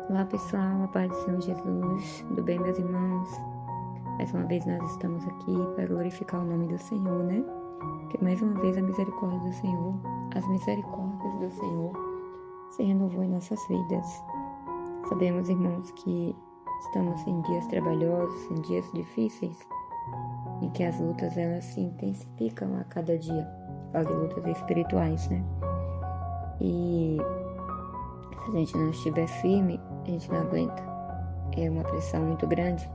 Olá pessoal, a paz do Senhor Jesus, tudo bem meus irmãos? Mais uma vez nós estamos aqui para glorificar o nome do Senhor, né? Porque mais uma vez a misericórdia do Senhor, as misericórdias do Senhor se renovou em nossas vidas. Sabemos, irmãos, que estamos em dias trabalhosos, em dias difíceis, em que as lutas elas se intensificam a cada dia. Falo de lutas espirituais, né? E se a gente não estiver firme, a gente não aguenta. É uma pressão muito grande.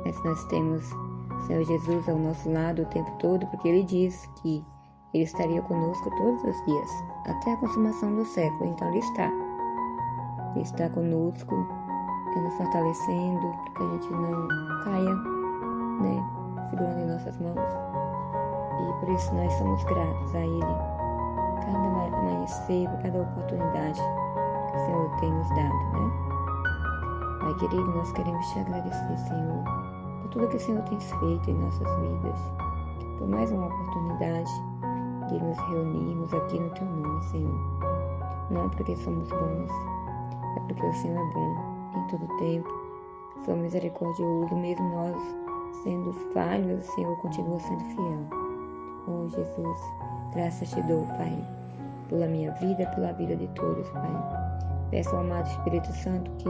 Mas nós temos o Senhor Jesus ao nosso lado o tempo todo, porque Ele diz que Ele estaria conosco todos os dias, até a consumação do século. Então Ele está. Ele está conosco, nos fortalecendo, para que a gente não caia, né? Segurando em nossas mãos. E por isso nós somos gratos a Ele. Cada amanhecer, por cada oportunidade que o Senhor tem nos dado, né? Pai querido, nós queremos te agradecer, Senhor, por tudo que o Senhor tem feito em nossas vidas, por mais uma oportunidade de nos reunirmos aqui no Teu nome, Senhor. Não porque somos bons, é porque o Senhor é bom em todo tempo. Sou misericordioso, mesmo nós sendo falhos, o Senhor continua sendo fiel. Oh Jesus, graças te dou, Pai, pela minha vida, pela vida de todos, Pai. Peço ao amado Espírito Santo que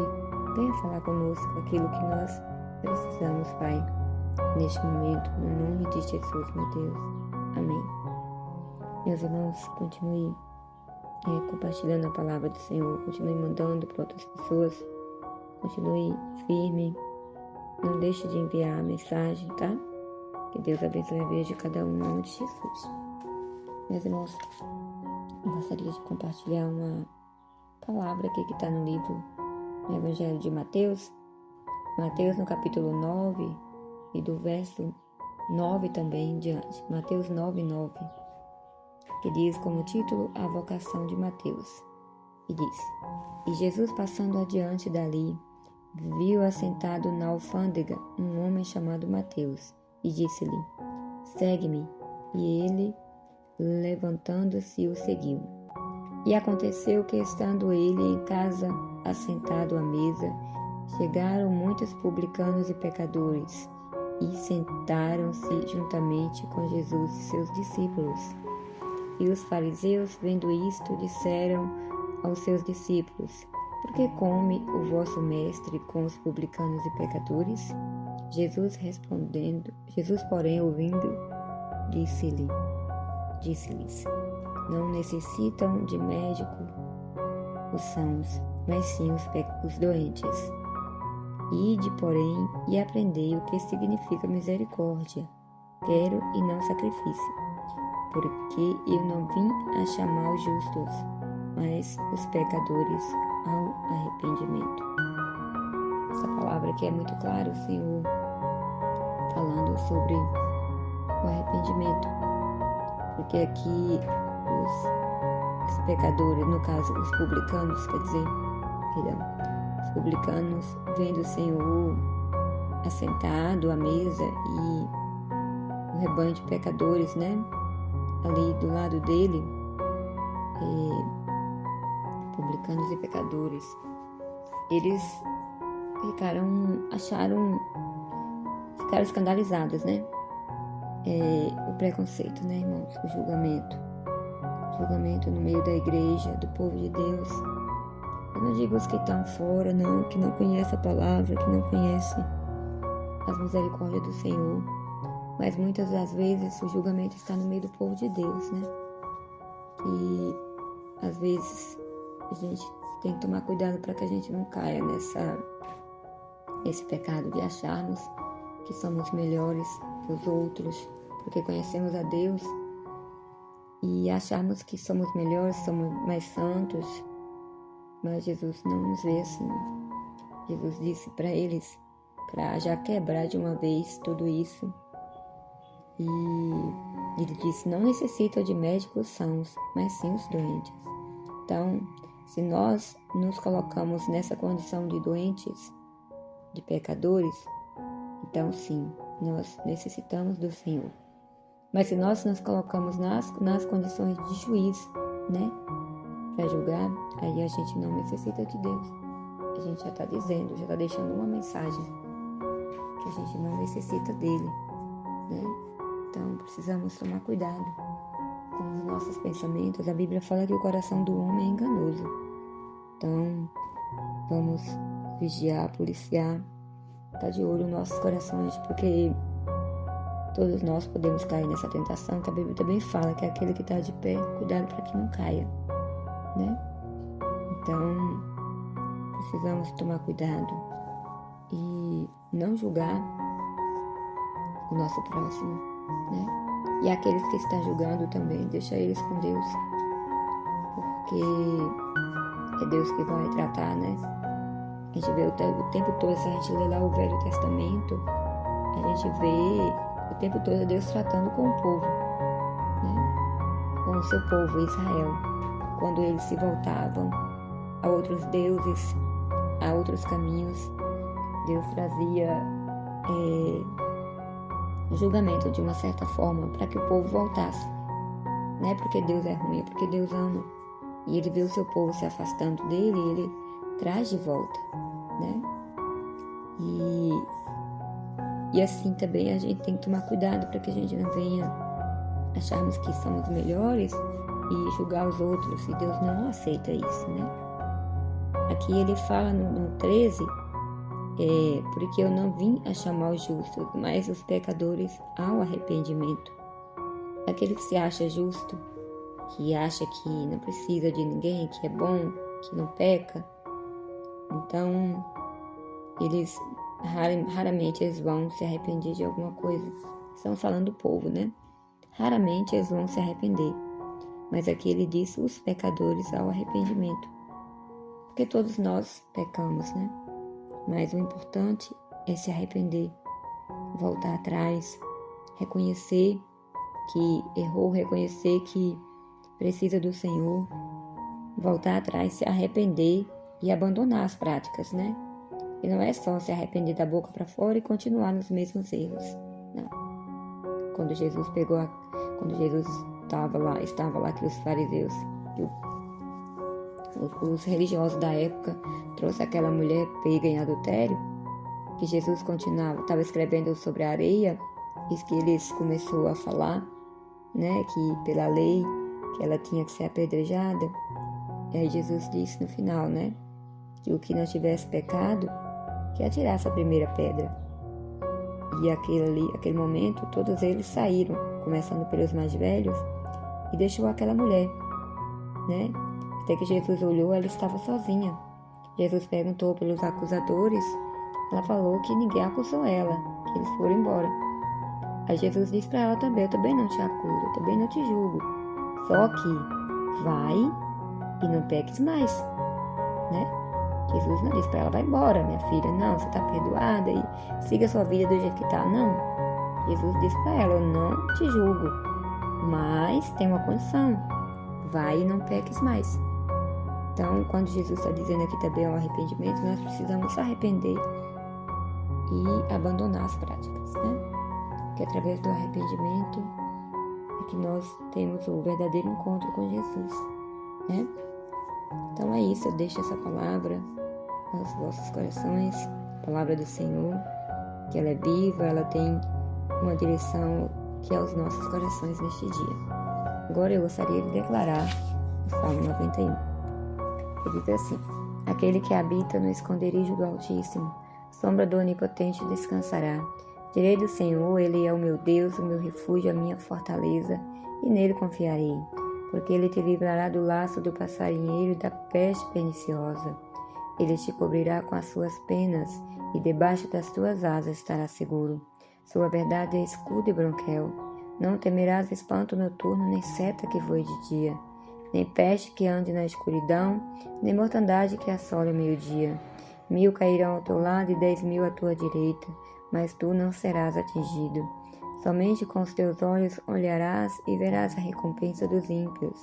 venha falar conosco aquilo que nós precisamos, Pai, neste momento, no nome de Jesus, meu Deus. Amém. Meus irmãos, continue compartilhando a palavra do Senhor, continue mandando para outras pessoas, continue firme, não deixe de enviar a mensagem, tá? Que Deus abençoe a vida de cada um, em nome de Jesus. Meus irmãos, eu gostaria de compartilhar uma palavra aqui que está no livro, no Evangelho de Mateus, no capítulo 9 e do verso 9 também em diante, Mateus 9:9, que diz como título a vocação de Mateus, e diz: E Jesus passando adiante dali, viu assentado na alfândega um homem chamado Mateus, e disse-lhe: Segue-me. E ele, levantando-se, o seguiu. E aconteceu que, estando ele em casa, assentado à mesa, chegaram muitos publicanos e pecadores, e sentaram-se juntamente com Jesus e seus discípulos. E os fariseus, vendo isto, disseram aos seus discípulos: Por que come o vosso mestre com os publicanos e pecadores? Jesus, porém, ouvindo, disse-lhes: Não necessitam de médico os sãos, mas sim os doentes. Ide, porém, e aprendei o que significa misericórdia. Quero e não sacrifício, porque eu não vim a chamar os justos, mas os pecadores ao arrependimento. Essa palavra aqui é muito clara, o Senhor falando sobre o arrependimento, porque aqui os pecadores, no caso os publicanos, os publicanos vendo o Senhor assentado à mesa e o rebanho de pecadores, né, ali do lado dele, publicanos e pecadores, eles ficaram escandalizados, né? O preconceito, né, irmãos? O julgamento no meio da igreja, do povo de Deus. Eu não digo os que estão fora, não, que não conhecem a palavra, que não conhecem as misericórdias do Senhor, mas muitas das vezes o julgamento está no meio do povo de Deus, né? E às vezes a gente tem que tomar cuidado para que a gente não caia nesse pecado de acharmos que somos melhores que os outros, porque conhecemos a Deus, e acharmos que somos melhores, somos mais santos, mas Jesus não nos vê assim. Jesus disse para eles, para já quebrar de uma vez tudo isso, e ele disse: Não necessitam de médicos sãos, mas sim os doentes. Então, se nós nos colocamos nessa condição de doentes, de pecadores, então sim, nós necessitamos do Senhor. Mas se nós nos colocamos nas condições de juiz, né, para julgar, aí a gente não necessita de Deus. a gente já está dizendo, já está deixando uma mensagem que a gente não necessita dele, né? Então precisamos tomar cuidado com os nossos pensamentos. A Bíblia fala que o coração do homem é enganoso. Então vamos vigiar, policiar, estar de olho nos nossos corações, porque todos nós podemos cair nessa tentação, que a Bíblia também fala que é aquele que está de pé, cuidado para que não caia, né? Então, precisamos tomar cuidado e não julgar o nosso próximo, né? E aqueles que estão julgando também, deixa eles com Deus, porque é Deus que vai tratar, né? A gente vê o tempo todo, se a gente ler lá o Velho Testamento, a gente vê o tempo todo Deus tratando com o povo, né? Com o seu povo, Israel. Quando eles se voltavam a outros deuses, a outros caminhos, Deus trazia julgamento de uma certa forma para que o povo voltasse. Não é porque Deus é ruim, é porque Deus ama. E Ele vê o seu povo se afastando dele e Ele traz de volta, né? E assim também a gente tem que tomar cuidado para que a gente não venha acharmos que somos melhores e julgar os outros, e Deus não aceita isso, né? Aqui ele fala no 13, porque eu não vim a chamar os justos, mas os pecadores ao arrependimento. Aquele que se acha justo, que acha que não precisa de ninguém, que é bom, que não peca, então eles raramente eles vão se arrepender de alguma coisa. Estamos falando do povo, né? Raramente eles vão se arrepender. Mas aqui ele diz os pecadores ao arrependimento. Porque todos nós pecamos, né? Mas o importante é se arrepender, voltar atrás, reconhecer que errou, reconhecer que precisa do Senhor, voltar atrás, se arrepender e abandonar as práticas, né? E não é só se arrepender da boca para fora e continuar nos mesmos erros. Não. Quando Jesus estava lá que os fariseus, os religiosos da época, trouxe aquela mulher pega em adultério, que Jesus estava escrevendo sobre a areia, e que eles começou a falar, né, que pela lei, que ela tinha que ser apedrejada. E aí Jesus disse no final, né, que o que não tivesse pecado, que atirasse a primeira pedra. E aquele momento, todos eles saíram, começando pelos mais velhos, e deixou aquela mulher, né? Até que Jesus olhou, ela estava sozinha. Jesus perguntou pelos acusadores, ela falou que ninguém acusou ela, que eles foram embora. Aí Jesus disse para ela também, eu também não te acuso, eu também não te julgo. Só que vai e não peques mais, né? Jesus não disse para ela, vai embora, minha filha, não, você está perdoada e siga a sua vida do jeito que está, não. Jesus disse para ela, eu não te julgo, mas tem uma condição, vai e não peques mais. Então, quando Jesus está dizendo aqui também ao arrependimento, nós precisamos se arrepender e abandonar as práticas, né? Porque através do arrependimento é que nós temos o verdadeiro encontro com Jesus, né? Então é isso, eu deixo essa palavra aos vossos corações, a palavra do Senhor, que ela é viva, ela tem uma direção que é aos nossos corações neste dia. Agora eu gostaria de declarar o Salmo 91. Ele diz assim, aquele que habita no esconderijo do Altíssimo, sombra do Onipotente descansará. Direi do Senhor, Ele é o meu Deus, o meu refúgio, a minha fortaleza, e nele confiarei. Porque Ele te livrará do laço do passarinheiro e da peste perniciosa. Ele te cobrirá com as suas penas, e debaixo das tuas asas estará seguro. Sua verdade é escudo e bronquel. Não temerás espanto noturno, nem seta que voe de dia, nem peste que ande na escuridão, nem mortandade que assole ao meio-dia. 1000 cairão ao teu lado e 10.000 à tua direita, mas tu não serás atingido. Somente com os teus olhos olharás e verás a recompensa dos ímpios.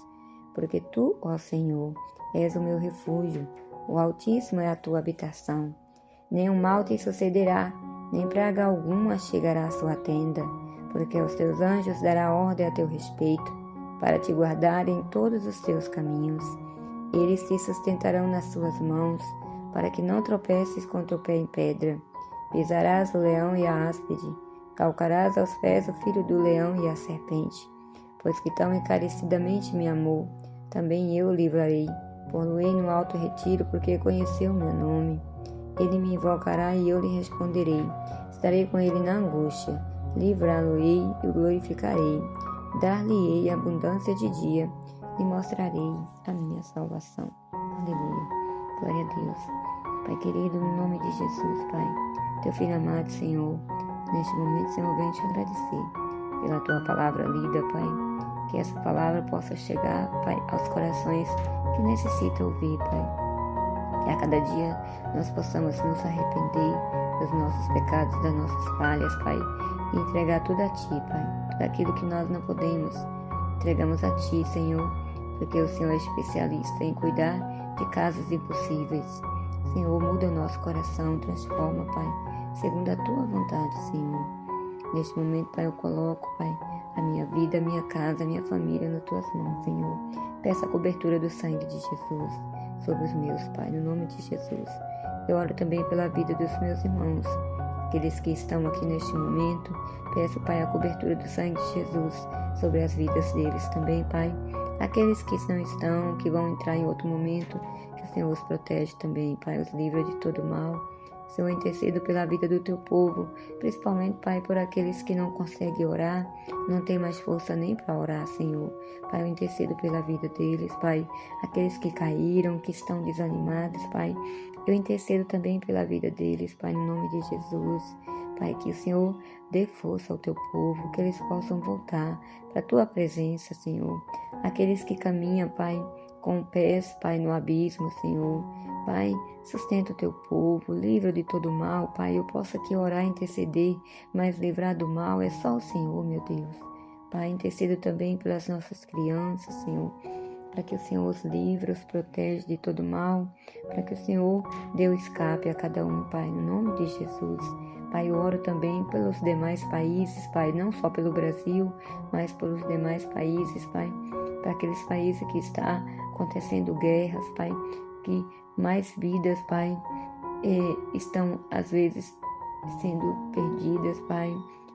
Porque tu, ó Senhor, és o meu refúgio, o Altíssimo é a tua habitação. Nenhum mal te sucederá, nem praga alguma chegará à sua tenda, porque aos teus anjos dará ordem a teu respeito, para te guardarem em todos os teus caminhos. Eles te sustentarão nas suas mãos, para que não tropeces com teu pé em pedra. Pisarás o leão e a áspide, calcarás aos pés o filho do leão e a serpente. Pois que tão encarecidamente me amou, também eu o livrarei. Pô-lo-ei no alto retiro, porque conheceu meu nome. Ele me invocará e eu lhe responderei. Estarei com ele na angústia, livrá-lo-ei e o glorificarei. Dar-lhe-ei abundância de dia, e mostrarei a minha salvação. Aleluia. Glória a Deus. Pai querido, no nome de Jesus, Pai, teu filho amado, Senhor, neste momento, Senhor, venho te agradecer pela tua palavra lida, Pai. Que essa palavra possa chegar, Pai, aos corações que necessitam ouvir, Pai. Que a cada dia nós possamos nos arrepender dos nossos pecados, das nossas falhas, Pai, e entregar tudo a Ti, Pai. Tudo aquilo que nós não podemos, entregamos a Ti, Senhor, porque o Senhor é especialista em cuidar de casos impossíveis. Senhor, muda o nosso coração, transforma, Pai, segundo a Tua vontade, Senhor. Neste momento, Pai, eu coloco, Pai, a minha vida, a minha casa, a minha família nas Tuas mãos, Senhor. Peço a cobertura do sangue de Jesus sobre os meus, Pai, no nome de Jesus. Eu oro também pela vida dos meus irmãos, aqueles que estão aqui neste momento. Peço, Pai, a cobertura do sangue de Jesus sobre as vidas deles também, Pai. Aqueles que não estão, que vão entrar em outro momento, que o Senhor os protege também, Pai, os livra de todo mal. Senhor, intercedo pela vida do Teu povo, principalmente, Pai, por aqueles que não conseguem orar, não tem mais força nem para orar, Senhor. Pai, eu intercedo pela vida deles, Pai, aqueles que caíram, que estão desanimados, Pai. Eu intercedo também pela vida deles, Pai, no nome de Jesus. Pai, que o Senhor dê força ao Teu povo, que eles possam voltar para a Tua presença, Senhor. Aqueles que caminham, Pai, com pés, Pai, no abismo, Senhor. Pai, sustenta o Teu povo, livra de todo mal, Pai. Eu posso aqui orar e interceder, mas livrar do mal é só o Senhor, meu Deus. Pai, intercedo também pelas nossas crianças, Senhor, para que o Senhor os livre, os protege de todo mal, para que o Senhor dê o escape a cada um, Pai, no nome de Jesus. Pai, eu oro também pelos demais países, Pai, não só pelo Brasil, mas pelos demais países, Pai, para aqueles países que está acontecendo guerras, Pai, que mais vidas, Pai, estão às vezes sendo perdidas, Pai,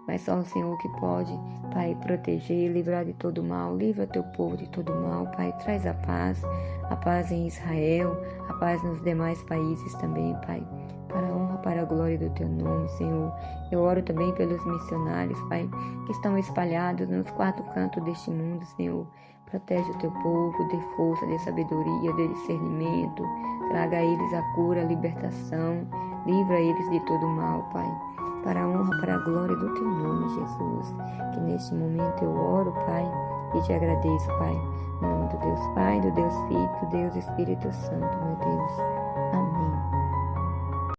mas só o Senhor que pode, Pai, proteger, livrar de todo mal. Livra teu povo de todo mal, Pai, traz a paz em Israel, a paz nos demais países também, Pai, para a honra, para a glória do teu nome, Senhor. Eu oro também pelos missionários, Pai, que estão espalhados nos quatro cantos deste mundo, Senhor. Protege o teu povo, dê força, dê sabedoria, dê discernimento, traga a eles a cura, a libertação, livra eles de todo mal, Pai, para a honra, para a glória do teu nome, Jesus. Que neste momento eu oro, Pai, e te agradeço, Pai, em nome do Deus Pai, do Deus Filho, do Deus Espírito Santo, meu Deus. Amém.